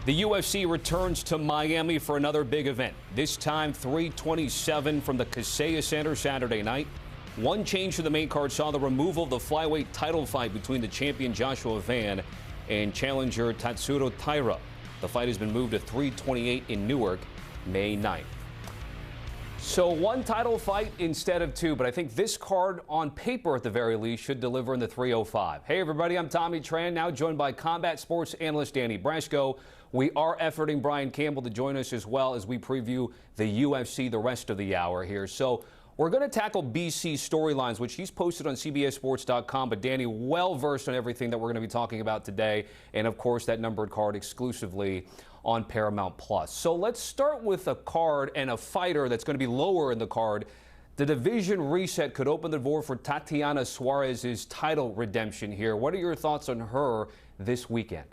The UFC returns to Miami for another big event. This time, 327 from the Kaseya Center Saturday night. One change to the main card saw the removal of the flyweight title fight between the champion Joshua Van and challenger Tatsuro Taira. The fight has been moved to 328 in Newark, May 9th. So one title fight instead of two, but I think this card on paper at the very least should deliver in the 305. Hey everybody, I'm Tommy Tran, now joined by combat sports analyst Danny Brasco. We are efforting Brian Campbell to join us as well as we preview the UFC the rest of the hour here. So we're going to tackle BC's storylines, which he's posted on CBSSports.com, but Danny well versed on everything that we're going to be talking about today, and of course that numbered card exclusively on Paramount Plus. So let's start with a card and a fighter that's going to be lower in the card. The division reset could open the door for Tatiana Suarez's title redemption here. What are your thoughts on her this weekend?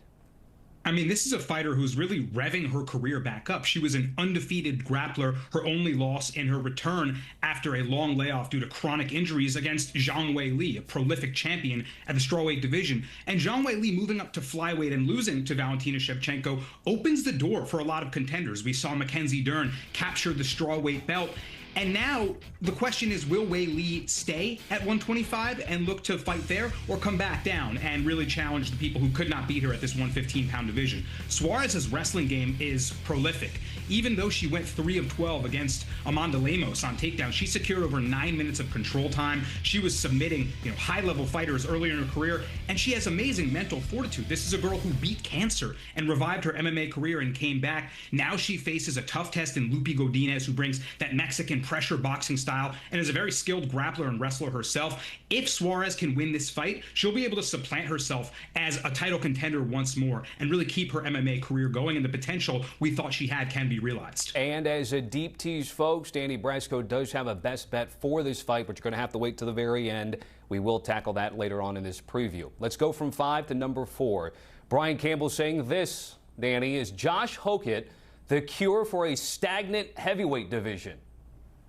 I mean, this is a fighter who's really revving her career back up. She was an undefeated grappler, her only loss in her return after a long layoff due to chronic injuries against Zhang Weili, a prolific champion at the strawweight division. And Zhang Weili moving up to flyweight and losing to Valentina Shevchenko opens the door for a lot of contenders. We saw Mackenzie Dern capture the strawweight belt. And now the question is, will Weili stay at 125 and look to fight there, or come back down and really challenge the people who could not beat her at this 115-pound division? Suarez's wrestling game is prolific. Even though she went 3 of 12 against Amanda Lemos on takedown, she secured over 9 minutes of control time. She was submitting, high-level fighters earlier in her career, and she has amazing mental fortitude. This is a girl who beat cancer and revived her MMA career and came back. Now she faces a tough test in Lupi Godinez, who brings that Mexican pressure boxing style and is a very skilled grappler and wrestler herself. If Suarez can win this fight, she'll be able to supplant herself as a title contender once more and really keep her MMA career going, and the potential we thought she had can be realized. And as a deep tease, folks, Danny Brasco does have a best bet for this fight, but you're going to have to wait to the very end. We will tackle that later on in this preview. Let's go from 5 to number 4. Brian Campbell saying this, Danny, is Josh Hokit the cure for a stagnant heavyweight division?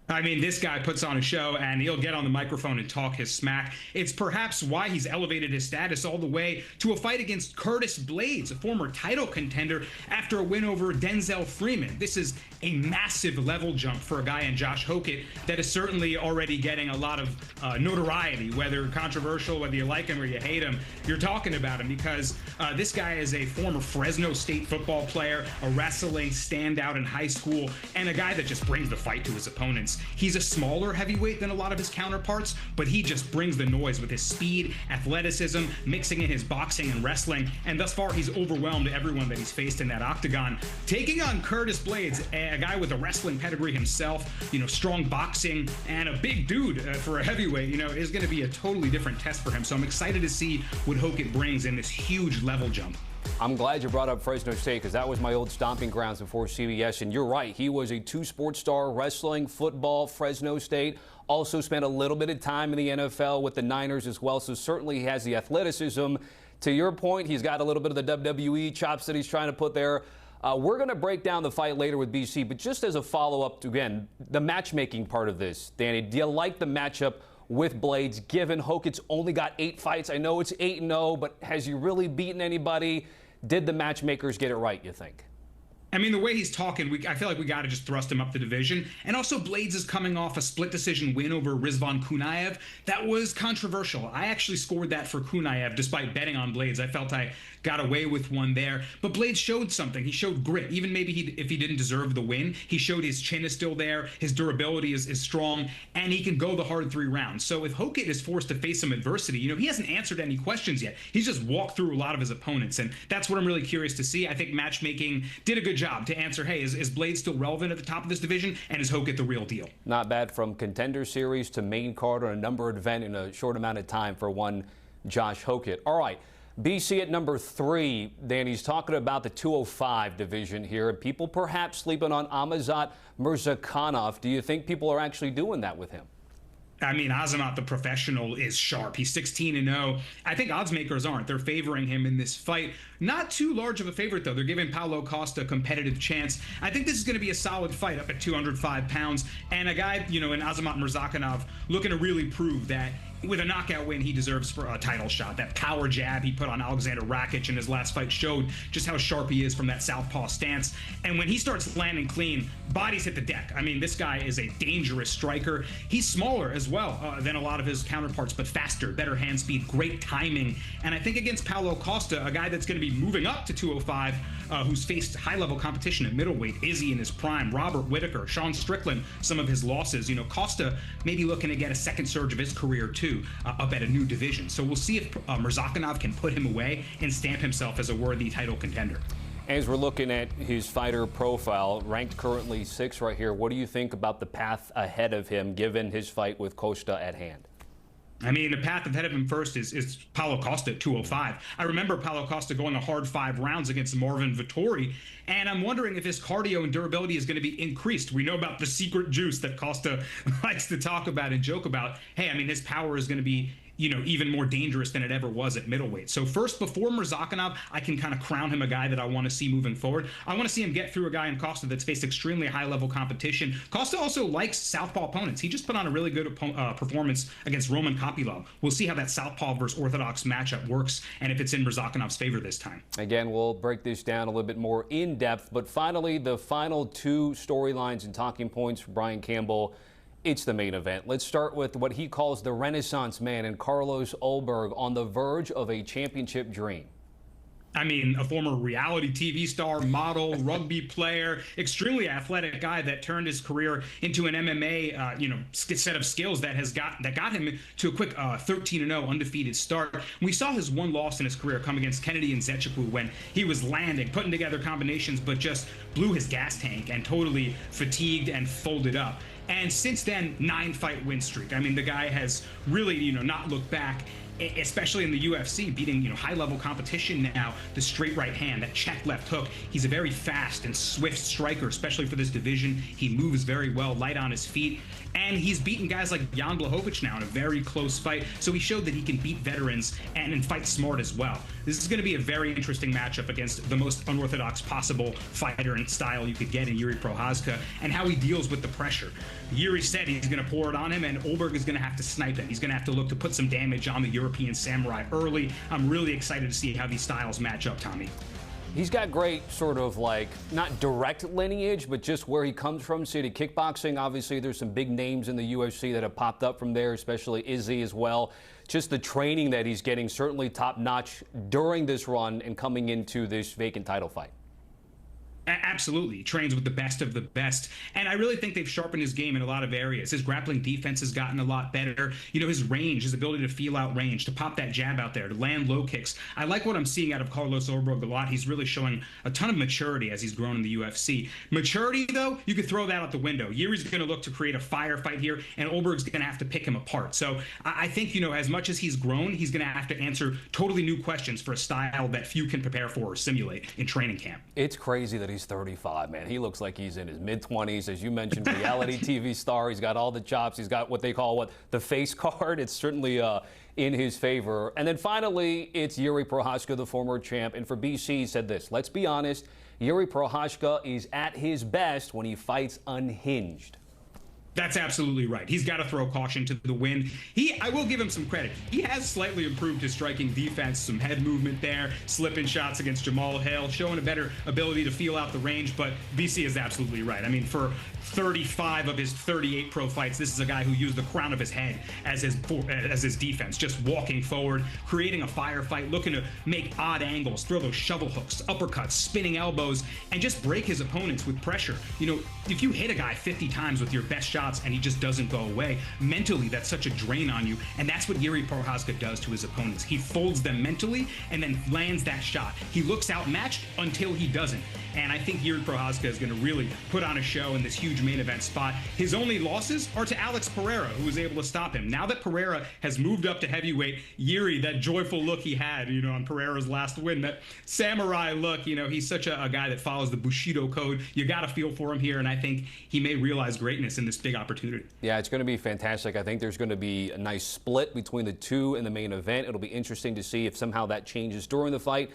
I mean, this guy puts on a show, and he'll get on the microphone and talk his smack. It's perhaps why he's elevated his status all the way to a fight against Curtis Blaydes, a former title contender, after a win over Denzel Freeman. This is a massive level jump for a guy in Josh Hokit that is certainly already getting a lot of notoriety, whether controversial, whether you like him or you hate him. You're talking about him because this guy is a former Fresno State football player, a wrestling standout in high school, and a guy that just brings the fight to his opponents. He's a smaller heavyweight than a lot of his counterparts, but he just brings the noise with his speed, athleticism, mixing in his boxing and wrestling, and thus far he's overwhelmed everyone that he's faced in that octagon. Taking on Curtis Blaydes, a guy with a wrestling pedigree himself, strong boxing, and a big dude for a heavyweight, is going to be a totally different test for him. So I'm excited to see what Hokit brings in this huge level jump. I'm glad you brought up Fresno State because that was my old stomping grounds before CBS. And you're right, he was a 2-sport star, wrestling, football, Fresno State. Also spent a little bit of time in the NFL with the Niners as well. So certainly he has the athleticism. To your point, he's got a little bit of the WWE chops that he's trying to put there. We're going to break down the fight later with BC. But just as a follow-up to, again, the matchmaking part of this, Danny, do you like the matchup with Blaydes, given Hokit's only got 8 fights? I know it's 8-0, but has he really beaten anybody? Did the matchmakers get it right, you think? I mean, the way he's talking, I feel like we got to just thrust him up the division. And also, Blaydes is coming off a split decision win over Rizvan Kunaev. That was controversial. I actually scored that for Kunaev despite betting on Blaydes. I felt I got away with one there. But Blaydes showed something. He showed grit. Even maybe if he didn't deserve the win, he showed his chin is still there, his durability is strong, and he can go the hard 3 rounds. So if Hokit is forced to face some adversity, he hasn't answered any questions yet. He's just walked through a lot of his opponents, and that's what I'm really curious to see. I think matchmaking did a good job to answer, hey, is Blaydes still relevant at the top of this division, and is Hokit the real deal? Not bad, from contender series to main card on a numbered event in a short amount of time for one Josh Hokit. All right, BC at number 3. Danny's talking about the 205 division here. People perhaps sleeping on Amazat Murzakanov. Do you think people are actually doing that with him? I mean, Azamat, the professional, is sharp. He's 16-0. I think odds makers aren't. They're favoring him in this fight. Not too large of a favorite, though. They're giving Paulo Costa a competitive chance. I think this is going to be a solid fight up at 205 pounds. And a guy, in Azamat Murzakanov looking to really prove that with a knockout win, he deserves for a title shot. That power jab he put on Alexander Rakic in his last fight showed just how sharp he is from that southpaw stance. And when he starts landing clean, bodies hit the deck. I mean, this guy is a dangerous striker. He's smaller as well than a lot of his counterparts, but faster, better hand speed, great timing. And I think against Paulo Costa, a guy that's going to be moving up to 205, who's faced high-level competition at middleweight, Izzy in his prime, Robert Whittaker, Sean Strickland, some of his losses. You know, Costa may be looking to get a second surge of his career, too, up at a new division. So we'll see if Murzakanov can put him away and stamp himself as a worthy title contender. As we're looking at his fighter profile, ranked currently 6th right here, what do you think about the path ahead of him, given his fight with Costa at hand? I mean, the path ahead of him first is Paulo Costa at 205. I remember Paulo Costa going a hard 5 rounds against Marvin Vettori, and I'm wondering if his cardio and durability is going to be increased. We know about the secret juice that Costa likes to talk about and joke about. Hey, I mean, his power is going to be, you know, even more dangerous than it ever was at middleweight. So first, before Murzakanov, I can kind of crown him a guy that I want to see moving forward. I want to see him get through a guy in Costa that's faced extremely high-level competition. Costa also likes southpaw opponents. He just put on a really good performance against Roman Kopylov. We'll see how that southpaw versus orthodox matchup works and if it's in Murzakanov's favor this time. Again, we'll break this down a little bit more in depth, but finally, the final 2 storylines and talking points for Brian Campbell. It's the main event. Let's start with what he calls the Renaissance man in Carlos Ulberg, on the verge of a championship dream. I mean, a former reality TV star, model, rugby player, extremely athletic guy that turned his career into an MMA, set of skills that got him to a quick 13-0 undefeated start. We saw his one loss in his career come against Kennedy Nzechukwu when he was landing, putting together combinations, but just blew his gas tank and totally fatigued and folded up. And since then, 9-fight win streak. I mean, the guy has really, not looked back, especially in the UFC, beating, high-level competition now. The straight right hand, that check left hook. He's a very fast and swift striker, especially for this division. He moves very well, light on his feet. And he's beaten guys like Jan Blachowicz now in a very close fight. So he showed that he can beat veterans and fight smart as well. This is going to be a very interesting matchup against the most unorthodox possible fighter and style you could get in Jiri Procházka, and how he deals with the pressure. Jiri said he's going to pour it on him, and Ulberg is going to have to snipe him. He's going to have to look to put some damage on the European samurai early. I'm really excited to see how these styles match up, Tommy. He's got great sort of not direct lineage, but just where he comes from. City kickboxing, obviously there's some big names in the UFC that have popped up from there, especially Izzy as well. Just the training that he's getting, certainly top notch during this run and coming into this vacant title fight. Absolutely. He trains with the best of the best. And I really think they've sharpened his game in a lot of areas. His grappling defense has gotten a lot better. His range, his ability to feel out range, to pop that jab out there, to land low kicks. I like what I'm seeing out of Carlos Ulberg a lot. He's really showing a ton of maturity as he's grown in the UFC. Maturity, though, you could throw that out the window. Jiri's going to look to create a firefight here, and Ulberg's going to have to pick him apart. So I think, as much as he's grown, he's going to have to answer totally new questions for a style that few can prepare for or simulate in training camp. It's crazy that he's 35, man. He looks like he's in his mid-20s. As you mentioned, reality TV star. He's got all the chops. He's got what they call the face card. It's certainly in his favor. And then finally, it's Jiri Procházka, the former champ. And for BC, he said this: let's be honest, Jiri Procházka is at his best when he fights unhinged. That's absolutely right. He's got to throw caution to the wind. I will give him some credit. He has slightly improved his striking defense, some head movement there, slipping shots against Jamal Hill, showing a better ability to feel out the range, but BC is absolutely right. I mean, for 35 of his 38 pro fights, this is a guy who used the crown of his head as his defense, just walking forward, creating a firefight, looking to make odd angles, throw those shovel hooks, uppercuts, spinning elbows, and just break his opponents with pressure. If you hit a guy 50 times with your best shot and he just doesn't go away, mentally that's such a drain on you, and that's what Jiri Procházka does to his opponents. He folds them mentally and then lands that shot. He looks outmatched until he doesn't, and I think Jiri Procházka is going to really put on a show in this huge main event spot. His only losses are to Alex Pereira, who was able to stop him. Now that Pereira has moved up to heavyweight, Jiri, that joyful look he had, on Pereira's last win, that samurai look, he's such a guy that follows the Bushido code. You got to feel for him here, and I think he may realize greatness in this big opportunity. Yeah, it's going to be fantastic. I think there's going to be a nice split between the two in the main event. It'll be interesting to see if somehow that changes during the fight.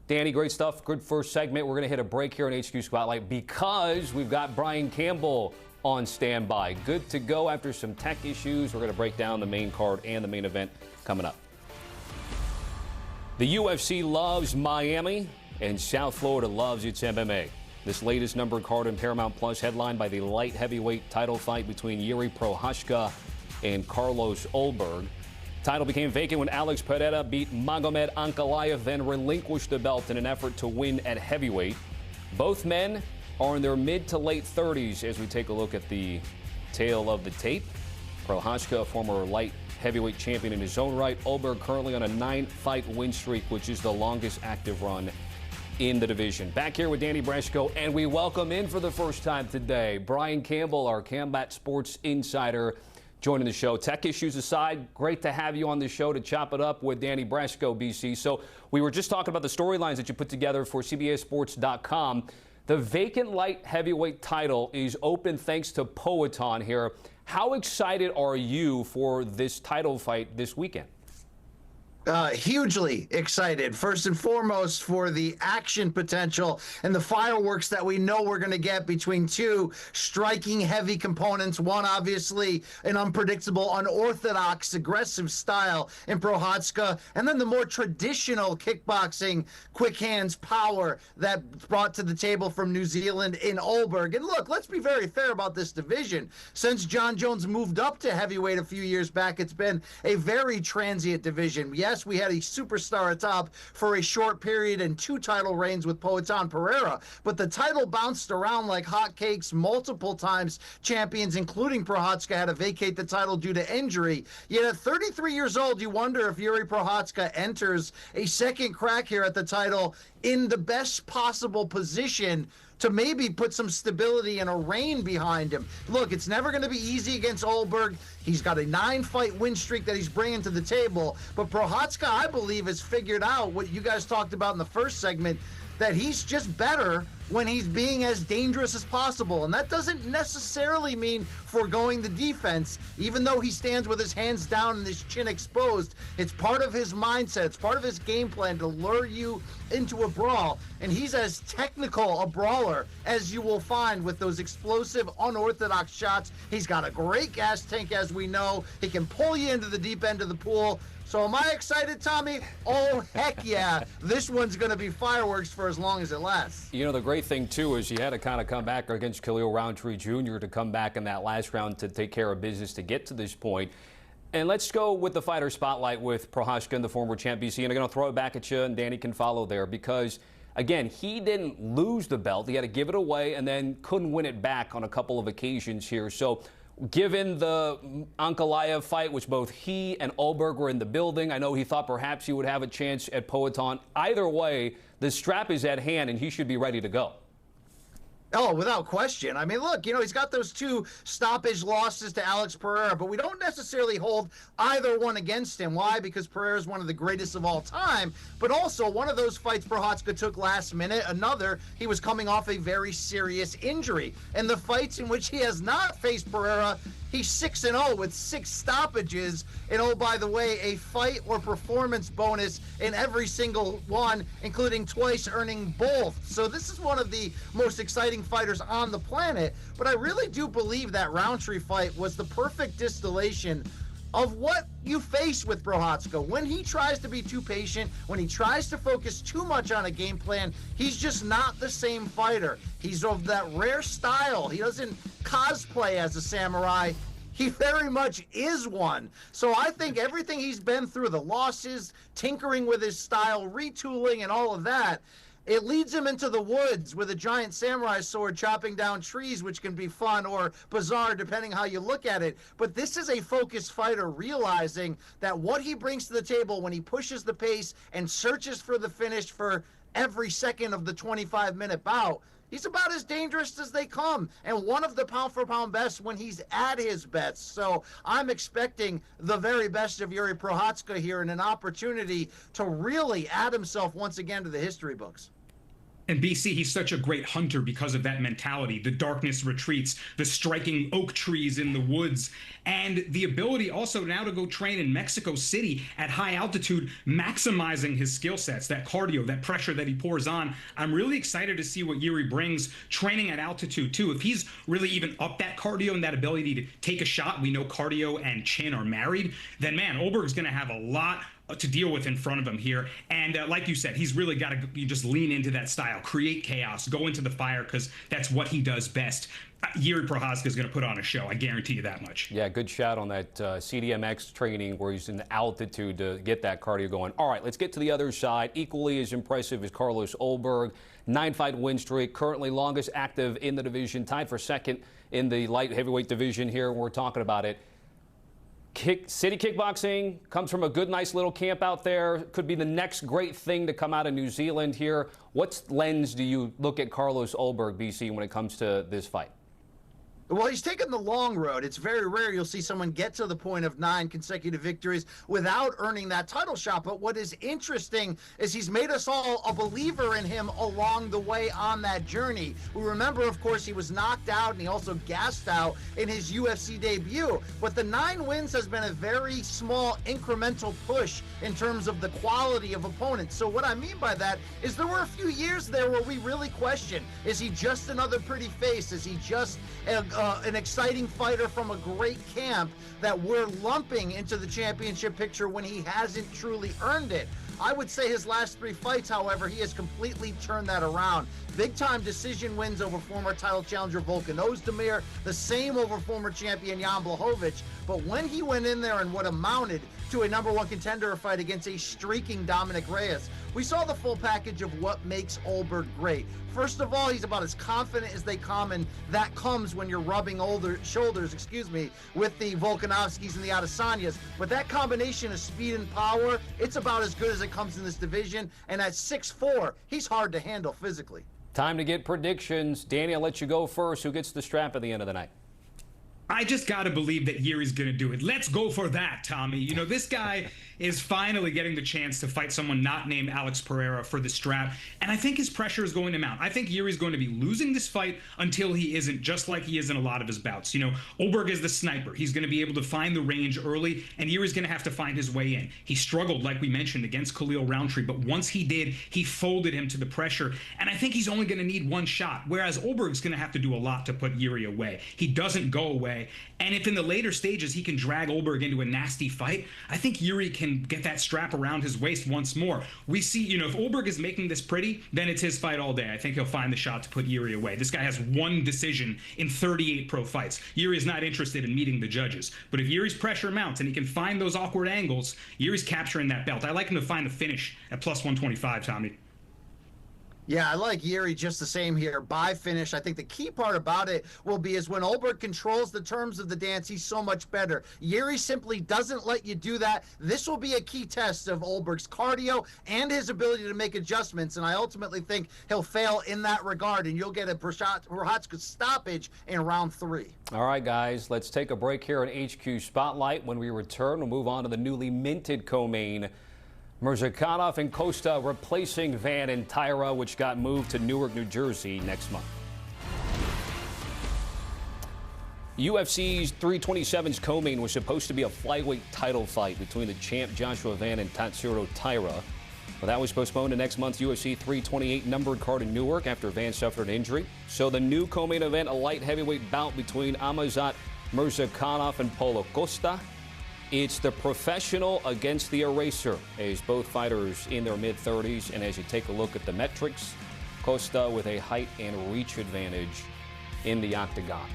Danny, great stuff. Good first segment. We're going to hit a break here on HQ Spotlight because we've got Brian Campbell on standby. Good to go after some tech issues. We're going to break down the main card and the main event coming up. The UFC loves Miami, and South Florida loves its MMA. This latest numbered card in Paramount Plus, headlined by the light heavyweight title fight between Yuri Procházka and Carlos Ulberg. Title became vacant when Alex Pereira beat Magomed Ankalaev, then relinquished the belt in an effort to win at heavyweight. Both men are in their mid to late 30s as we take a look at the tale of the tape. Procházka, a former light heavyweight champion in his own right. Ulberg currently on a 9-fight win streak, which is the longest active run in the division. Back here with Danny Brasco, and we welcome in for the first time today Brian Campbell, our Combat Sports insider, joining the show. Tech issues aside, great to have you on the show to chop it up with Danny Brasco, BC. So we were just talking about the storylines that you put together for CBSSports.com. The vacant light heavyweight title is open thanks to Poatan here. How excited are you for this title fight this weekend? Hugely excited, first and foremost, for the action potential and the fireworks that we know we're going to get between two striking heavy components. One, obviously, an unpredictable, unorthodox, aggressive style in Procházka, and then the more traditional kickboxing, quick hands, power that brought to the table from New Zealand in Ulberg. And look, let's be very fair about this division. Since John Jones moved up to heavyweight a few years back, it's been a very transient division. Yes, we had a superstar atop for a short period and 2 title reigns with Poatan Pereira, but the title bounced around like hotcakes multiple times. Champions, including Procházka, had to vacate the title due to injury. Yet at 33 years old, you wonder if Yuri Procházka enters a second crack here at the title in the best possible position to maybe put some stability and a reign behind him. Look, it's never going to be easy against Ulberg. He's got a 9-fight win streak that he's bringing to the table. But Procházka, I believe, has figured out what you guys talked about in the first segment, that he's just better when he's being as dangerous as possible. And that doesn't necessarily mean foregoing the defense, even though he stands with his hands down and his chin exposed. It's part of his mindset. It's part of his game plan to lure you into a brawl. And he's as technical a brawler as you will find with those explosive, unorthodox shots. He's got a great gas tank, as we know. He can pull you into the deep end of the pool. So am I excited, Tommy? Oh, heck yeah. This one's going to be fireworks for as long as it lasts. You know, the great thing, too, is you had to kind of come back against Khalil Roundtree Jr. to come back in that last round to take care of business to get to this point. And let's go with the fighter spotlight with Procházka and the former champ BC. And I'm going to throw it back at you, and Danny can follow there because, again, he didn't lose the belt. He had to give it away and then couldn't win it back on a couple of occasions here. So given the Ankalaev fight, which both he and Ulberg were in the building, I know he thought perhaps he would have a chance at Poatan. Either way, the strap is at hand, and he should be ready to go. Oh, without question. I mean, look, you know, he's got those 2 stoppage losses to Alex Pereira, but we don't necessarily hold either one against him. Why? Because Pereira is one of the greatest of all time, but also one of those fights Procházka took last minute. Another, he was coming off a very serious injury. And the fights in which he has not faced Pereira, he's 6-0 with 6 stoppages. And oh, by the way, a fight or performance bonus in every single one, including twice earning both. So this is one of the most exciting fighters on the planet. But I really do believe that Roundtree fight was the perfect distillation of what you face with Procházka. When he tries to be too patient, when he tries to focus too much on a game plan, he's just not the same fighter. He's of that rare style. He doesn't cosplay as a samurai. He very much is one. So I think everything he's been through, the losses, tinkering with his style, retooling, and all of that, it leads him into the woods with a giant samurai sword chopping down trees, which can be fun or bizarre depending how you look at it. But this is a focused fighter realizing that what he brings to the table when he pushes the pace and searches for the finish for every second of the 25-minute bout, he's about as dangerous as they come, and one of the pound-for-pound best when he's at his best. So I'm expecting the very best of Yuri Procházka here and an opportunity to really add himself once again to the history books. And BC, he's such a great hunter because of that mentality. The darkness retreats, the striking oak trees in the woods, and the ability also now to go train in Mexico City at high altitude, maximizing his skill sets, that cardio, that pressure that he pours on. I'm really excited to see what Yuri brings training at altitude too. If he's really even up that cardio and that ability to take a shot, we know cardio and chin are married, then man, Ulberg's going to have a lot to deal with in front of him here. And like you said, he's really got to just lean into that style, create chaos, go into the fire, because that's what he does best. Yuri Procházka is going to put on a show. I guarantee you that much. Yeah, good shout on that CDMX training where he's in altitude to get that cardio going. All right, let's get to the other side. Equally as impressive as Carlos Ulberg. 9-fight win streak, currently longest active in the division, tied for second in the light heavyweight division here. We're talking about it. City Kickboxing comes from a good, nice little camp out there. Could be the next great thing to come out of New Zealand here. What lens do you look at Carlos Ulberg, BC, when it comes to this fight? Well, he's taken the long road. It's very rare you'll see someone get to the point of 9 consecutive victories without earning that title shot. But what is interesting is he's made us all a believer in him along the way on that journey. We remember, of course, he was knocked out and he also gassed out in his UFC debut. But the 9 wins has been a very small incremental push in terms of the quality of opponents. So what I mean by that is there were a few years there where we really questioned, is he just another pretty face? Is he just an exciting fighter from a great camp that we're lumping into the championship picture when he hasn't truly earned it? I would say his last 3 fights, however, he has completely turned that around. Big-time decision wins over former title challenger Volkan Ozdemir, the same over former champion Jan Blachowicz. But when he went in there in what amounted to a #1 contender fight against a streaking Dominic Reyes, we saw the full package of what makes Ulberg great. First of all, he's about as confident as they come, and that comes when you're rubbing shoulders with the Volkanovskis and the Adesanyas. But that combination of speed and power, it's about as good as it comes in this division. And at 6'4", he's hard to handle physically. Time to get predictions. Danny, I'll let you go first. Who gets the strap at the end of the night? I just got to believe that Yuri's going to do it. Let's go for that, Tommy. You know, this guy is finally getting the chance to fight someone not named Alex Pereira for the strap, and I think his pressure is going to mount. I think Yuri's going to be losing this fight until he isn't, just like he is in a lot of his bouts. You know, Ulberg is the sniper. He's going to be able to find the range early, and Yuri's going to have to find his way in. He struggled, like we mentioned, against Khalil Roundtree, but once he did, he folded him to the pressure, and I think he's only going to need 1 shot, whereas Ulberg's going to have to do a lot to put Yuri away. He doesn't go away, and if in the later stages he can drag Ulberg into a nasty fight, I think Yuri can get that strap around his waist once more. We see, you know, if Ulberg is making this pretty, then it's his fight all day. I think he'll find the shot to put Yuri away. This guy has 1 decision in 38 pro fights. Yuri is not interested in meeting the judges. But if Yuri's pressure mounts and he can find those awkward angles, Yuri's capturing that belt. I like him to find the finish at +125, Tommy. Yeah, I like Yuri just the same here. By finish, I think the key part about it will be is when Ulberg controls the terms of the dance, he's so much better. Yuri simply doesn't let you do that. This will be a key test of Ulberg's cardio and his ability to make adjustments, and I ultimately think he'll fail in that regard, and you'll get a Procházka stoppage in round 3. All right, guys, let's take a break here on HQ Spotlight. When we return, we'll move on to the newly minted co-main. Murzakanov and Costa replacing Van and Tyra, which got moved to Newark, New Jersey next month. UFC's 327's co-main was supposed to be a flyweight title fight between the champ Joshua Van and Tatsuro Taira. But that was postponed to next month's UFC 328 numbered card in Newark after Van suffered an injury. So the new co-main event, a light heavyweight bout between Amazat Murzakanov and Paulo Costa. It's the professional against the eraser, as both fighters in their mid-30s. And as you take a look at the metrics, Costa with a height and reach advantage in the octagon.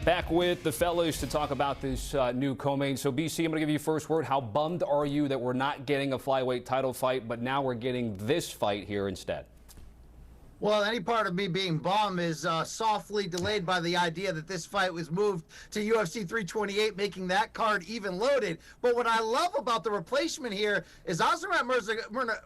Back with the fellas to talk about this new co-main. So, BC, I'm going to give you first word. How bummed are you that we're not getting a flyweight title fight, but now we're getting this fight here instead? Well, any part of me being bummed is softly delayed by the idea that this fight was moved to UFC 328, making that card even loaded. But what I love about the replacement here is Azamat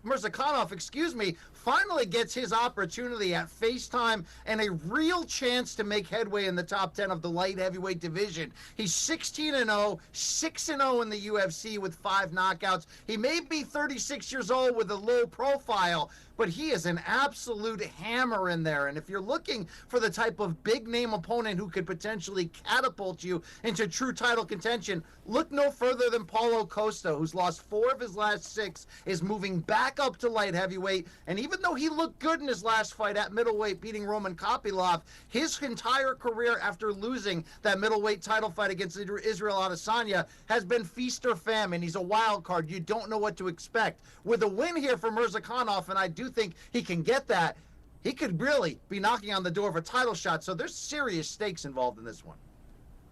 Murzakanov, finally gets his opportunity at FaceTime and a real chance to make headway in the top 10 of the light heavyweight division. He's 16-0, 6-0 in the UFC with 5 knockouts. He may be 36 years old with a low profile, but he is an absolute hammer in there. And if you're looking for the type of big name opponent who could potentially catapult you into true title contention, look no further than Paulo Costa, who's lost 4 of his last 6, is moving back up to light heavyweight. And even though he looked good in his last fight at middleweight, beating Roman Kopylov, his entire career after losing that middleweight title fight against Israel Adesanya has been feast or famine. He's a wild card. You don't know what to expect. With a win here for Murzakanov, and I do think he can get that, he could really be knocking on the door of a title shot. So there's serious stakes involved in this one.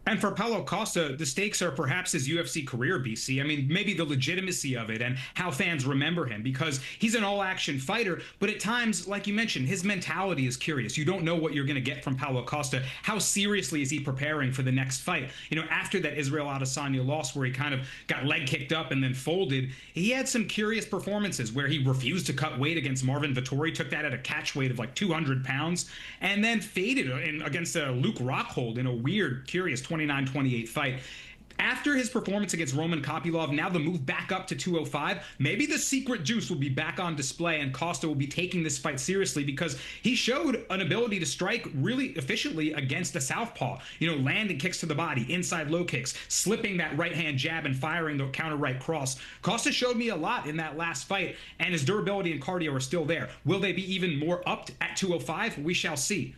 And for Paulo Costa, the stakes are perhaps his UFC career, BC. I mean, maybe the legitimacy of it and how fans remember him, because he's an all-action fighter, but at times, like you mentioned, his mentality is curious. You don't know what you're going to get from Paulo Costa. How seriously is he preparing for the next fight? You know, after that Israel Adesanya loss where he kind of got leg kicked up and then folded, he had some curious performances where he refused to cut weight against Marvin Vettori, took that at a catch weight of like 200 pounds, and then faded against Luke Rockhold in a weird, curious 29-28 fight. After his performance against Roman Kopylov, now the move back up to 205, maybe the secret juice will be back on display and Costa will be taking this fight seriously, because he showed an ability to strike really efficiently against a southpaw. You know, landing kicks to the body, inside low kicks, slipping that right-hand jab and firing the counter right cross. Costa showed me a lot in that last fight, and his durability and cardio are still there. Will they be even more upped at 205? We shall see.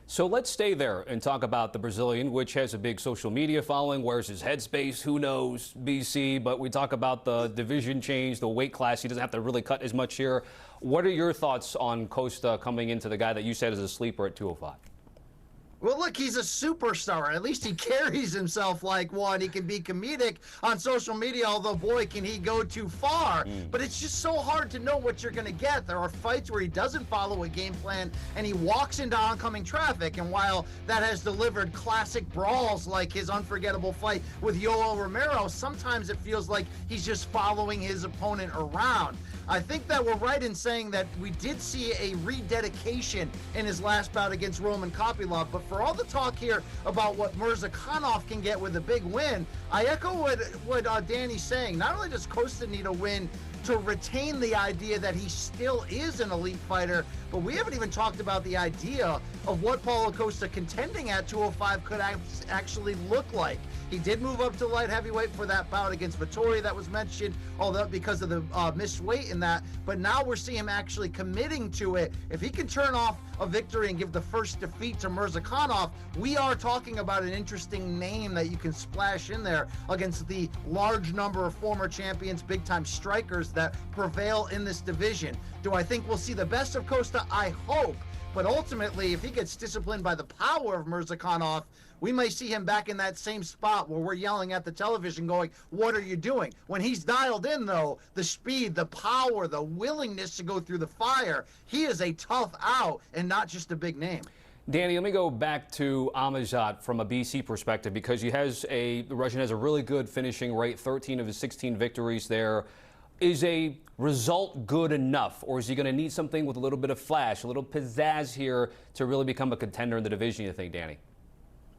So let's stay there and talk about the Brazilian, which has a big social media following. Where's his headspace? Who knows, BC? But we talk about the division change, the weight class. He doesn't have to really cut as much here. What are your thoughts on Costa coming into the guy that you said is a sleeper at 205? Well, look, he's a superstar. At least he carries himself like one. He can be comedic on social media, although, boy, can he go too far. But it's just so hard to know what you're going to get. There are fights where he doesn't follow a game plan, and he walks into oncoming traffic. And while that has delivered classic brawls like his unforgettable fight with Yoel Romero, sometimes it feels like he's just following his opponent around. I think that we're right in saying that we did see a rededication in his last bout against Roman Kopylov, but for all the talk here about what Murzakanov can get with a big win, I echo what Danny's saying. Not only does Costa need a win to retain the idea that he still is an elite fighter, but we haven't even talked about the idea of what Paulo Costa contending at 205 could actually look like. He did move up to light heavyweight for that bout against Vettori that was mentioned, although because of the missed weight in that. But now we're seeing him actually committing to it. If he can turn off a victory and give the first defeat to Murzakanov, we are talking about an interesting name that you can splash in there against the large number of former champions, big-time strikers that prevail in this division. Do I think we'll see the best of Costa? I hope. But ultimately, if he gets disciplined by the power of Murzakanov, we may see him back in that same spot where we're yelling at the television going, what are you doing? When he's dialed in, though, the speed, the power, the willingness to go through the fire, he is a tough out and not just a big name. Danny, let me go back to Amajad from a BC perspective, because the Russian has a really good finishing rate, 13 of his 16 victories there. Is a result good enough, or is he going to need something with a little bit of flash, a little pizzazz here to really become a contender in the division, you think, Danny?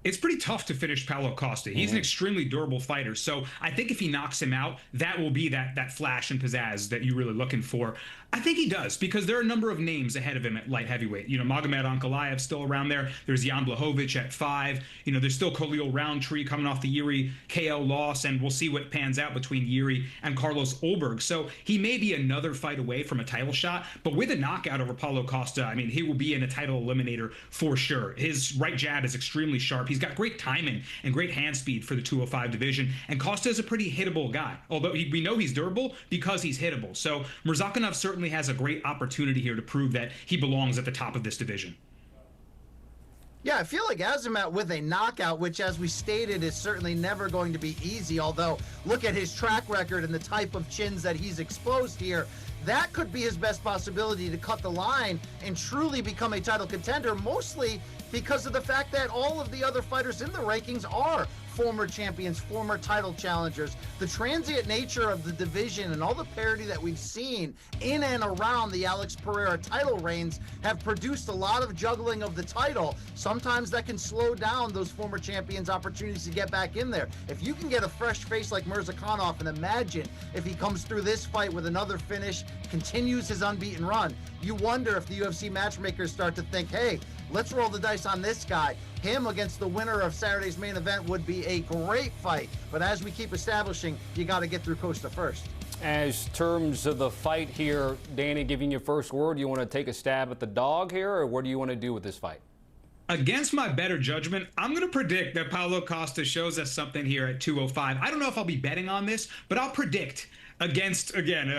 It's pretty tough to finish Paulo Costa. He's an extremely durable fighter. So I think if he knocks him out, that will be that flash and pizzazz that you're really looking for. I think he does, because there are a number of names ahead of him at light heavyweight. You know, Magomed Ankalaev still around there. There's Jan Blachowicz at 5. You know, there's still Khalil Roundtree coming off the Yuri KO loss, and we'll see what pans out between Yuri and Carlos Ulberg. So he may be another fight away from a title shot, but with a knockout over Paulo Costa, I mean, he will be in a title eliminator for sure. His right jab is extremely sharp. He's got great timing and great hand speed for the 205 division, and Costa is a pretty hittable guy, although we know he's durable because he's hittable. So Murzakanov certainly has a great opportunity here to prove that he belongs at the top of this division. Yeah, I feel like Azamat with a knockout, which, as we stated, is certainly never going to be easy, although look at his track record and the type of chins that he's exposed here. that could be his best possibility to cut the line and truly become a title contender, mostly because of the fact that all of the other fighters in the rankings are former champions, former title challengers. The transient nature of the division and all the parity that we've seen in and around the Alex Pereira title reigns have produced a lot of juggling of the title. Sometimes that can slow down those former champions' opportunities to get back in there. If you can get a fresh face like Murzakanov, and imagine if he comes through this fight with another finish, continues his unbeaten run, you wonder if the UFC matchmakers start to think, hey, let's roll the dice on this guy. Him against the winner of Saturday's main event would be a great fight. But as we keep establishing, you got to get through Costa first. As terms of the fight here, Danny, giving you first word, you want to take a stab at the dog here, or what do you want to do with this fight? Against my better judgment, I'm going to predict that Paulo Costa shows us something here at 205. I don't know if I'll be betting on this, but I'll predict against, again,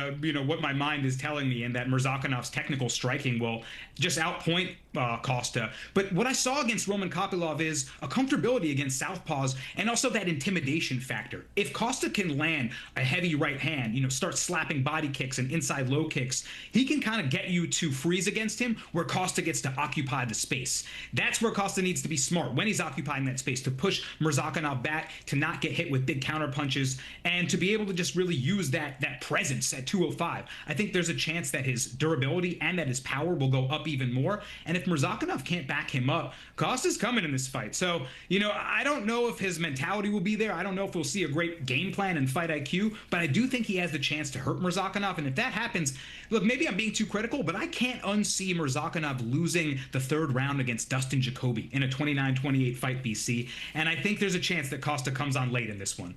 what my mind is telling me, and that Murzakanov's technical striking will just outpoint Costa. But what I saw against Roman Kopylov is a comfortability against southpaws and also that intimidation factor. If Costa can land a heavy right hand, start slapping body kicks and inside low kicks, he can kind of get you to freeze against him where Costa gets to occupy the space. That's where Costa needs to be smart when he's occupying that space, to push Murzakanov back, to not get hit with big counter punches, and to be able to just really use that presence at 205. I think there's a chance that his durability and that his power will go up even more. And if Murzakanov can't back him up, Costa's coming in this fight. So, I don't know if his mentality will be there. I don't know if we'll see a great game plan and fight IQ, but I do think he has the chance to hurt Murzakanov. And if that happens, look, maybe I'm being too critical, but I can't unsee Murzakanov losing the third round against Dustin Jacoby in a 29-28 fight, BC. And I think there's a chance that Costa comes on late in this one.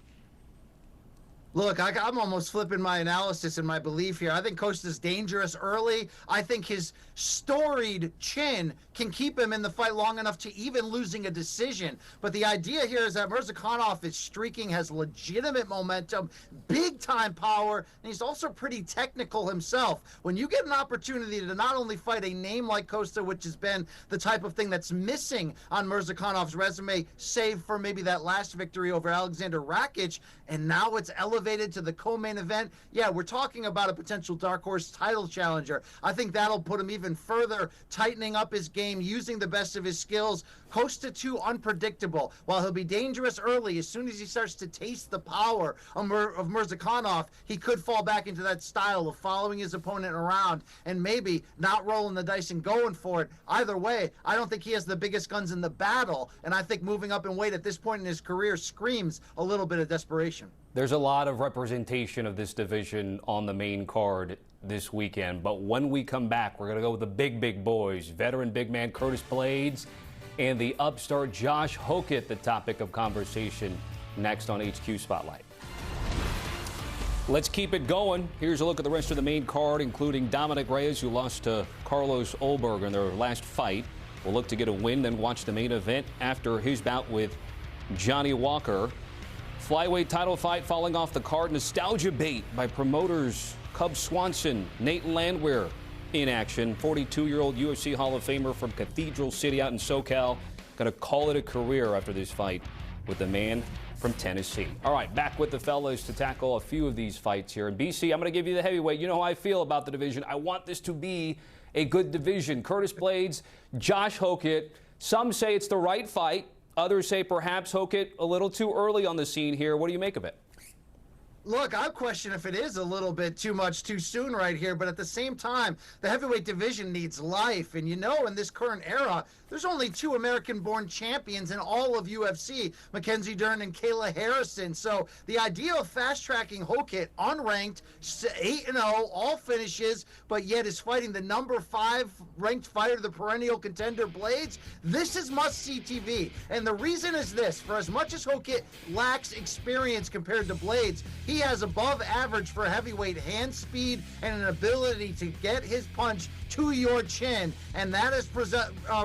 Look, I'm almost flipping my analysis and my belief here. I think Costa's dangerous early. I think his storied chin can keep him in the fight long enough to even losing a decision. But the idea here is that Murzakanov is streaking, has legitimate momentum, big-time power, and he's also pretty technical himself. When you get an opportunity to not only fight a name like Costa, which has been the type of thing that's missing on Murzakanov's resume, save for maybe that last victory over Alexander Rakic, and now it's elevated to the co-main event. Yeah, we're talking about a potential dark horse title challenger. I think that'll put him even further, tightening up his game, using the best of his skills. Costa too unpredictable. While he'll be dangerous early, as soon as he starts to taste the power of Murzakanov, he could fall back into that style of following his opponent around and maybe not rolling the dice and going for it. Either way, I don't think he has the biggest guns in the battle, and I think moving up in weight at this point in his career screams a little bit of desperation. There's a lot of representation of this division on the main card this weekend, but when we come back, we're going to go with the big boys. Veteran big man Curtis Blaydes and the upstart Josh Hokit, the topic of conversation next on HQ Spotlight. Let's keep it going. Here's a look at the rest of the main card, including Dominic Reyes, who lost to Carlos Ulberg in their last fight. We'll look to get a win, then watch the main event after his bout with Johnny Walker. Flyweight title fight falling off the card. Nostalgia bait by promoters Cub Swanson, Nate Landwehr in action. 42-year-old UFC Hall of Famer from Cathedral City out in SoCal. Going to call it a career after this fight with the man from Tennessee. All right, back with the fellas to tackle a few of these fights here. And BC, I'm going to give you the heavyweight. You know how I feel about the division. I want this to be a good division. Curtis Blaydes, Josh Hokit. Some say it's the right fight. Others say perhaps Hokit a little too early on the scene here. What do you make of it? Look, I question if it is a little bit too much too soon right here, but at the same time, the heavyweight division needs life. And in this current era, there's only two American-born champions in all of UFC, Mackenzie Dern and Kayla Harrison. So the idea of fast-tracking Hokit, unranked, 8-0, all finishes, but yet is fighting the number 5 ranked fighter, the perennial contender Blaydes, this is must-see TV. And the reason is this: for as much as Hokit lacks experience compared to Blaydes, he has above average for heavyweight hand speed and an ability to get his punch to your chin, and that has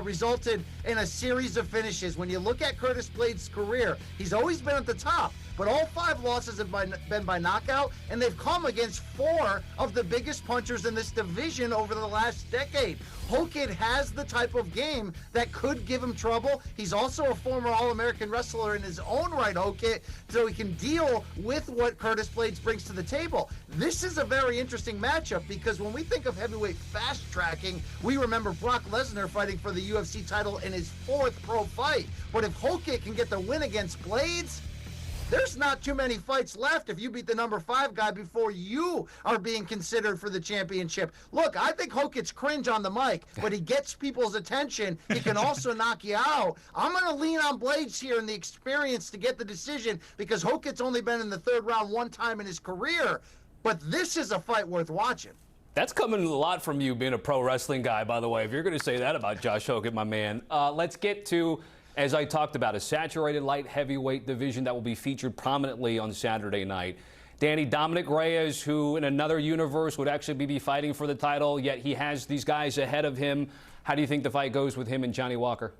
resulted in a series of finishes. When you look at Curtis Blaydes' career, he's always been at the top, but all 5 losses have been by knockout, and they've come against 4 of the biggest punchers in this division over the last decade. Hokit has the type of game that could give him trouble. He's also a former All-American wrestler in his own right, Hokit, so he can deal with what Curtis Blaydes brings to the table. This is a very interesting matchup because when we think of heavyweight fast-tracking, we remember Brock Lesnar fighting for the UFC title in his 4th pro fight. But if Hokit can get the win against Blaydes, there's not too many fights left if you beat the number 5 guy before you are being considered for the championship. Look, I think Hokit's cringe on the mic, but he gets people's attention. He can also knock you out. I'm going to lean on Blaydes here and the experience to get the decision because Hokit's only been in the 3rd round 1 time in his career. But this is a fight worth watching. That's coming a lot from you being a pro wrestling guy, by the way, if you're going to say that about Josh Hokit, my man. Let's get to, as I talked about, a saturated light heavyweight division that will be featured prominently on Saturday night. Danny, Dominic Reyes, who in another universe would actually be fighting for the title, yet he has these guys ahead of him. How do you think the fight goes with him and Johnny Walker?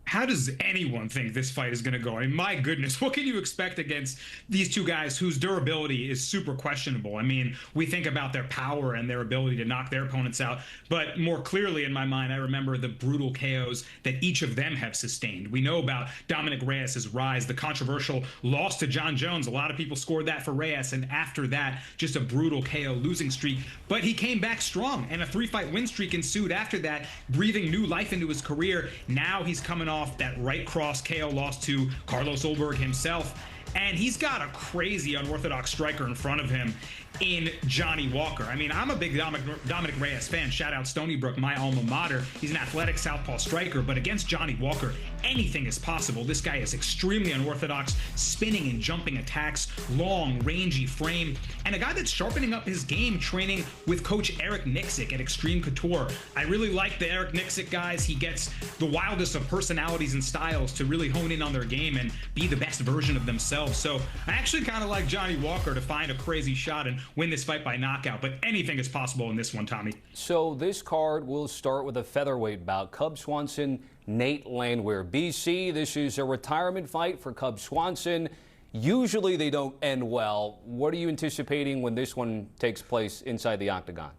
How does anyone think this fight is going to go? I mean, my goodness, what can you expect against these 2 guys whose durability is super questionable? I mean, we think about their power and their ability to knock their opponents out, but more clearly in my mind, I remember the brutal KOs that each of them have sustained. We know about Dominic Reyes' rise, the controversial loss to John Jones. A lot of people scored that for Reyes, and after that, just a brutal KO losing streak. But he came back strong, and a 3-fight win streak ensued after that, breathing new life into his career. Now he's coming off that right cross KO loss to Carlos Ulberg himself, and he's got a crazy unorthodox striker in front of him in Johnny Walker. I mean, I'm a big Dominic Reyes fan. Shout out Stony Brook, my alma mater. He's an athletic southpaw striker, but against Johnny Walker, anything is possible. This guy is extremely unorthodox, spinning and jumping attacks, long, rangy frame, and a guy that's sharpening up his game training with coach Eric Nixick at Extreme Couture. I really like the Eric Nixick guys. He gets the wildest of personalities and styles to really hone in on their game and be the best version of themselves. So I actually kind of like Johnny Walker to find a crazy shot and win this fight by knockout, but anything is possible in this one, Tommy. So this card will start with a featherweight bout. Cub Swanson, Nate Landwehr. BC, this is a retirement fight for Cub Swanson. Usually they don't end well. What are you anticipating when this one takes place inside the octagon?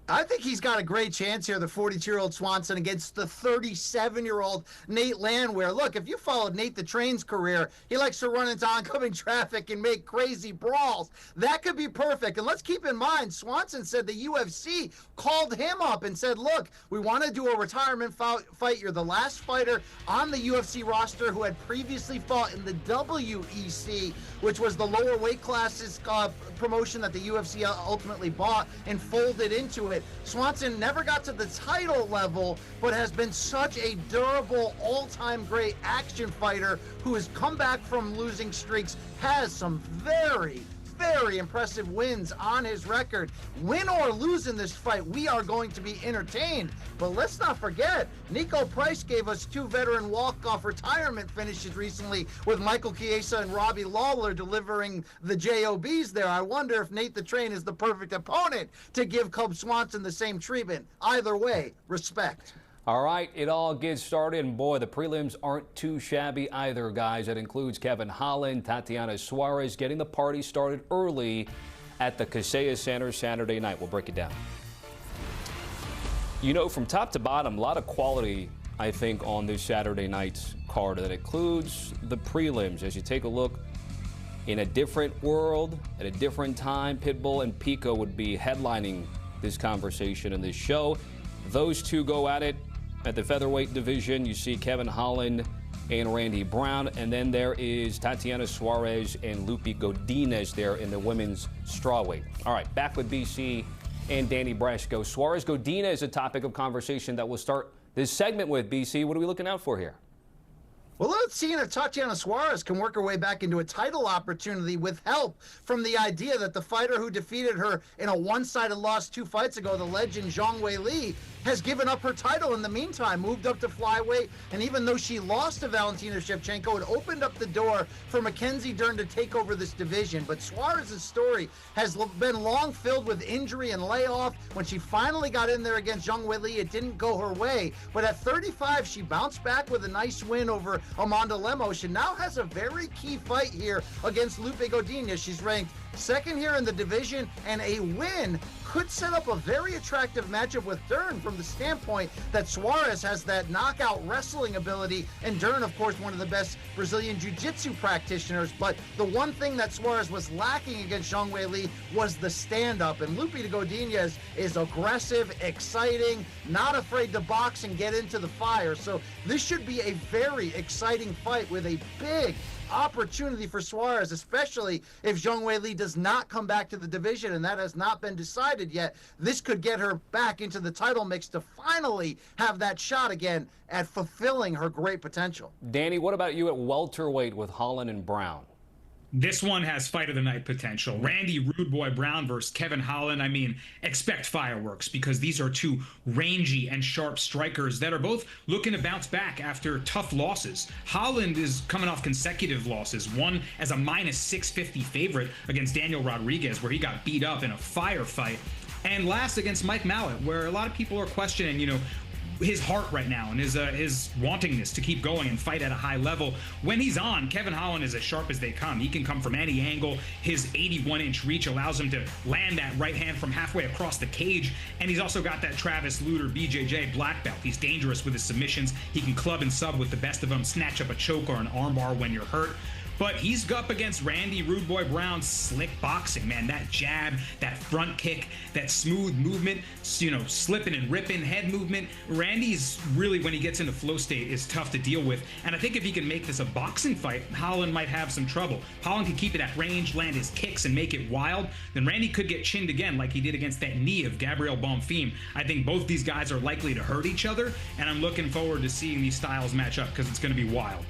I think he's got a great chance here, the 42-year-old Swanson against the 37-year-old Nate Landwehr. Look, if you followed Nate the Train's career, he likes to run into oncoming traffic and make crazy brawls. That could be perfect. And let's keep in mind, Swanson said the UFC called him up and said, look, we want to do a retirement fight. You're the last fighter on the UFC roster who had previously fought in the WEC, which was the lower weight classes promotion that the UFC ultimately bought and folded into it. Swanson never got to the title level, but has been such a durable, all-time great action fighter who has come back from losing streaks, has some very impressive wins on his record. Win or lose in this fight, we are going to be entertained. But let's not forget, Nico Price gave us 2 veteran walk-off retirement finishes recently with Michael Chiesa and Robbie Lawler delivering the JOBs there. I wonder if Nate the Train is the perfect opponent to give Cub Swanson the same treatment. Either way, respect. All right, it all gets started, and boy, the prelims aren't too shabby either, guys. That includes Kevin Holland, Tatiana Suarez getting the party started early at the Casella Center Saturday night. We'll break it down. You know, from top to bottom, a lot of quality, I think, on this Saturday night's card that includes the prelims. As you take a look in a different world, at a different time, Pitbull and Pico would be headlining this conversation in this show. Those two go at it. At the featherweight division, you see Kevin Holland and Randy Brown, and then there is Tatiana Suarez and Lupi Godinez there in the women's strawweight. All right, back with BC and Danny Brasco. Suarez Godinez, a topic of conversation that we'll start this segment with. BC, what are we looking out for here? Well, let's see if Tatiana Suarez can work her way back into a title opportunity with help from the idea that the fighter who defeated her in a one-sided loss 2 fights ago, the legend Zhang Weili, has given up her title in the meantime, moved up to flyweight, and even though she lost to Valentina Shevchenko, it opened up the door for Mackenzie Dern to take over this division. But Suarez's story has been long filled with injury and layoff. When she finally got in there against Zhang Weili, it didn't go her way. But at 35, she bounced back with a nice win over Amanda Lemos, and now has a very key fight here against Lupe Godinez. She's ranked second here in the division, and a win could set up a very attractive matchup with Dern from the standpoint that Suarez has that knockout wrestling ability, and Dern, of course, one of the best Brazilian jiu-jitsu practitioners. But the one thing that Suarez was lacking against Zhang Weili was the stand-up, and Lupe Godinez is aggressive, exciting, not afraid to box and get into the fire. So this should be a very exciting fight with a big opportunity for Suarez, especially if Zhang Weili does not come back to the division, and that has not been decided yet. This could get her back into the title mix to finally have that shot again at fulfilling her great potential. Danny, what about you at welterweight with Holland and Brown? This one has fight of the night potential. Randy Rude Boy Brown versus Kevin Holland. I mean, expect fireworks, because these are two rangy and sharp strikers that are both looking to bounce back after tough losses. Holland is coming off consecutive losses, one as a minus 650 favorite against Daniel Rodriguez, where he got beat up in a firefight, and last against Mike Mallet, where a lot of people are questioning, his heart right now and his wantingness to keep going and fight at a high level. When he's on, Kevin Holland is as sharp as they come. He can come from any angle. His 81-inch reach allows him to land that right hand from halfway across the cage, and he's also got that Travis Lutter BJJ black belt. He's dangerous with his submissions. He can club and sub with the best of them, snatch up a choke or an armbar when you're hurt. But he's up against Randy Rude Boy Brown's slick boxing, man. That jab, that front kick, that smooth movement, slipping and ripping, head movement. Randy's really, when he gets into flow state, is tough to deal with. And I think if he can make this a boxing fight, Holland might have some trouble. Holland can keep it at range, land his kicks, and make it wild. Then Randy could get chinned again like he did against that knee of Gabriel Bonfim. I think both these guys are likely to hurt each other, and I'm looking forward to seeing these styles match up, because it's going to be wild.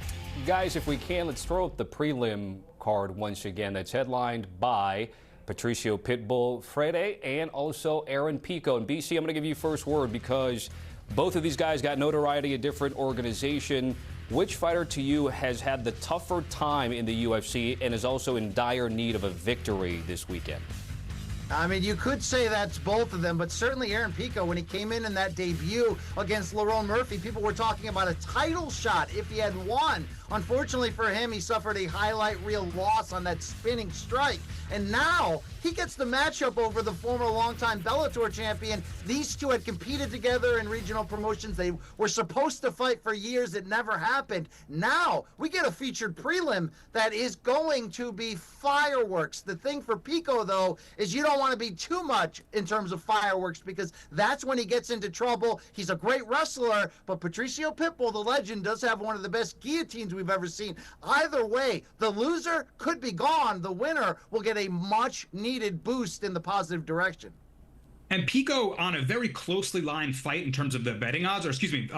Guys, if we can, let's throw up the prelim card once again. That's headlined by Patricio Pitbull Freire and also Aaron Pico. And BC, I'm going to give you first word, because both of these guys got notoriety, a different organization. Which fighter to you has had the tougher time in the UFC and is also in dire need of a victory this weekend? I mean, you could say that's both of them, but certainly Aaron Pico, when he came in that debut against Lerone Murphy, people were talking about a title shot if he had won. Unfortunately for him, he suffered a highlight reel loss on that spinning strike. And now he gets the matchup over the former longtime Bellator champion. These two had competed together in regional promotions. They were supposed to fight for years. It never happened. Now we get a featured prelim that is going to be fireworks. The thing for Pico, though, is you don't want to be too much in terms of fireworks, because that's when he gets into trouble. He's a great wrestler, but Patricio Pitbull, the legend, does have one of the best guillotines we've ever seen. Either way, the loser could be gone. The winner will get a much needed boost in the positive direction. And Pico, on a very closely lined fight in terms of the betting odds, or excuse me,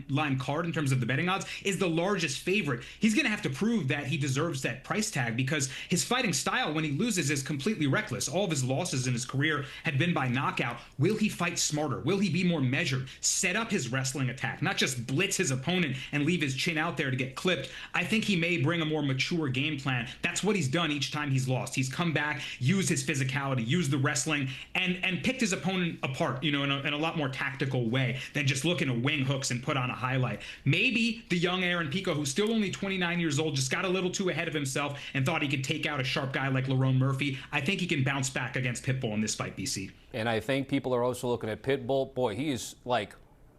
line card in terms of the betting odds, is the largest favorite. He's going to have to prove that he deserves that price tag, because his fighting style when he loses is completely reckless. All of his losses in his career had been by knockout. Will he fight smarter? Will he be more measured? Set up his wrestling attack, not just blitz his opponent and leave his chin out there to get clipped. I think he may bring a more mature game plan. That's what he's done each time he's lost. He's come back, used his physicality, used the wrestling, and picked his opponent apart, in a lot more tactical way than just looking to wing hooks and put on a highlight. Maybe the young Aaron Pico, who's still only 29 years old, just got a little too ahead of himself and thought he could take out a sharp guy like Lerone Murphy. I think he can bounce back against Pitbull in this fight, BC. And I think people are also looking at Pitbull. Boy, he is like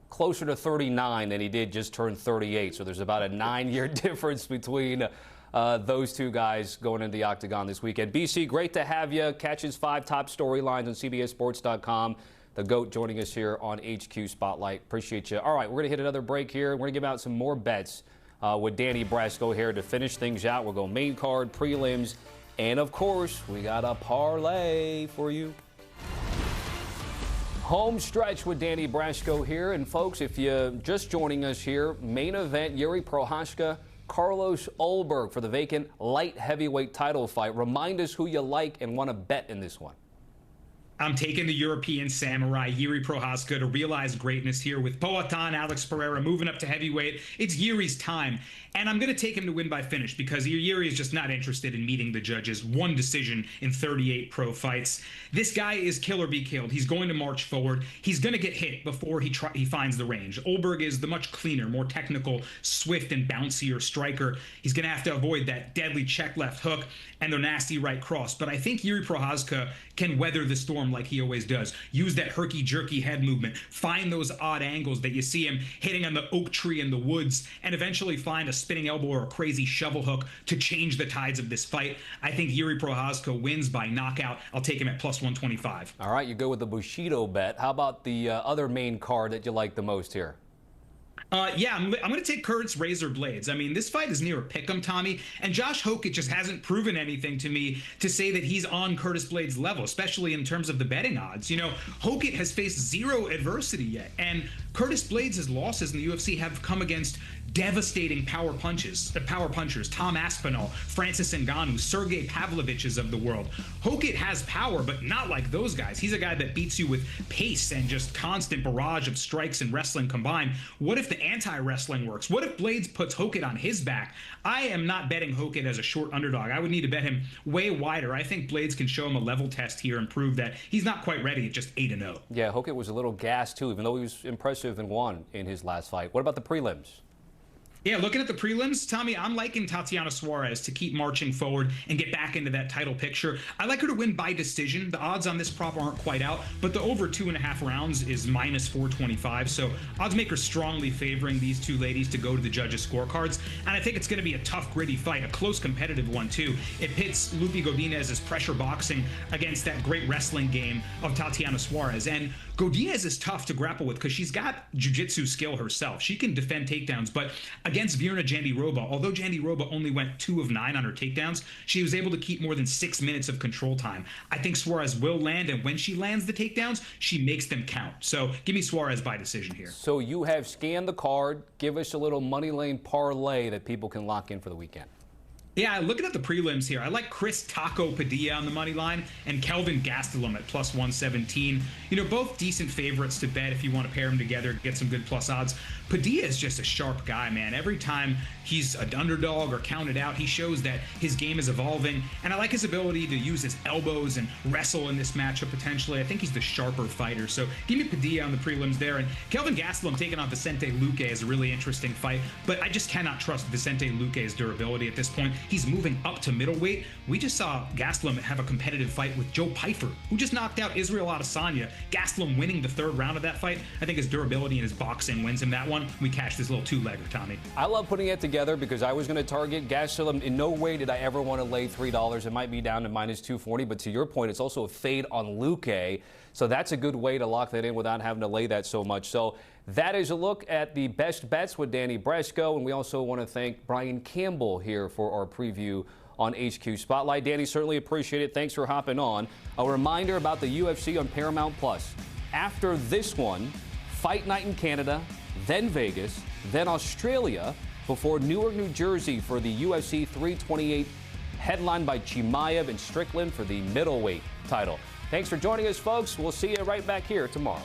closer to 39 than he did just turn 38. So there's about a 9-year difference between those two guys going into the octagon this weekend. BC, great to have you. Catch his 5 top storylines on CBSSports.com. The GOAT joining us here on HQ Spotlight. Appreciate you. All right, we're going to hit another break here. We're going to give out some more bets with Danny Brasco here to finish things out. We'll go main card, prelims, and of course, we got a parlay for you. Home stretch with Danny Brasco here. And folks, if you're just joining us here, main event, Yuri Procházka, Carlos Ulberg for the vacant light heavyweight title fight. Remind us who you like and want to bet in this one. I'm taking the European samurai, Jiří Procházka, to realize greatness here with Poatan, Alex Pereira moving up to heavyweight. It's Jiří's time. And I'm going to take him to win by finish because Jiří is just not interested in meeting the judges. One decision in 38 pro fights. This guy is kill or be killed. He's going to march forward. He's going to get hit before he finds the range. Ulberg is the much cleaner, more technical, swift and bouncier striker. He's going to have to avoid that deadly check left hook and the nasty right cross. But I think Jiří Procházka can weather the storm like he always does. Use that herky-jerky head movement. Find those odd angles that you see him hitting on the oak tree in the woods, and eventually find a spinning elbow or a crazy shovel hook to change the tides of this fight. I think Jiří Procházka wins by knockout. I'll take him at plus 125. All right, you go with the Bushido bet. How about the other main card that you like the most here? Yeah, I'm going to take Curtis Razor Blaydes. I mean, this fight is near a pick'em, Tommy, and Josh Hokit just hasn't proven anything to me to say that he's on Curtis Blaydes' level, especially in terms of the betting odds. You know, Hokit has faced zero adversity yet, and Curtis Blaydes' losses in the UFC have come against devastating power punchers. Tom Aspinall, Francis Ngannou, Sergey Pavloviches of the world. Hokit has power, but not like those guys. He's a guy that beats you with pace and just constant barrage of strikes and wrestling combined. What if the anti-wrestling works? What if Blaydes puts Hokit on his back? I am not betting Hokit as a short underdog. I would need to bet him way wider. I think Blaydes can show him a level test here and prove that he's not quite ready at just 8-0. Yeah, Hokit was a little gassed too, even though he was impressive and won in his last fight. What about the prelims? Yeah, looking at the prelims, Tommy, I'm liking Tatiana Suarez to keep marching forward and get back into that title picture. I like her to win by decision. The odds on this prop aren't quite out, but the over 2.5 rounds is minus 425. So odds makers strongly favoring these two ladies to go to the judges' scorecards. And I think it's going to be a tough, gritty fight, a close, competitive one, too. It pits Lupi Godinez's pressure boxing against that great wrestling game of Tatiana Suarez. And Godinez is tough to grapple with because she's got jiu-jitsu skill herself. She can defend takedowns, but against Virna Jandiroba, although Jandiroba only went 2 of 9 on her takedowns, she was able to keep more than 6 minutes of control time. I think Suarez will land, and when she lands the takedowns, she makes them count. So give me Suarez by decision here. So you have scanned the card. Give us a little money lane parlay that people can lock in for the weekend. Yeah, looking at the prelims here, I like Chris Taco Padilla on the money line and Kelvin Gastelum at plus 117. You know, both decent favorites to bet if you want to pair them together, get some good plus odds. Padilla is just a sharp guy, man. Every time he's an underdog or counted out, he shows that his game is evolving. And I like his ability to use his elbows and wrestle in this matchup potentially. I think he's the sharper fighter. So give me Padilla on the prelims there. And Kelvin Gastelum taking on Vicente Luque is a really interesting fight. But I just cannot trust Vicente Luque's durability at this point. He's moving up to middleweight. We just saw Gastelum have a competitive fight with Joe Pyfer, who just knocked out Israel Adesanya. Gastelum winning the 3rd round of that fight. I think his durability and his boxing wins him that one. We catch this little 2-legger, Tommy. I love putting it together because I was going to target Gastelum. In no way did I ever want to lay $3. It might be down to minus 240, but to your point, it's also a fade on Luque. So that's a good way to lock that in without having to lay that so much. So that is a look at the best bets with Danny Brasco. And we also want to thank Brian Campbell here for our preview on HQ Spotlight. Danny, certainly appreciate it. Thanks for hopping on. A reminder about the UFC on Paramount Plus. After this one, Fight Night in Canada, then Vegas, then Australia, before Newark, New Jersey for the UFC 328, headlined by Chimaev and Strickland for the middleweight title. Thanks for joining us, folks. We'll see you right back here tomorrow.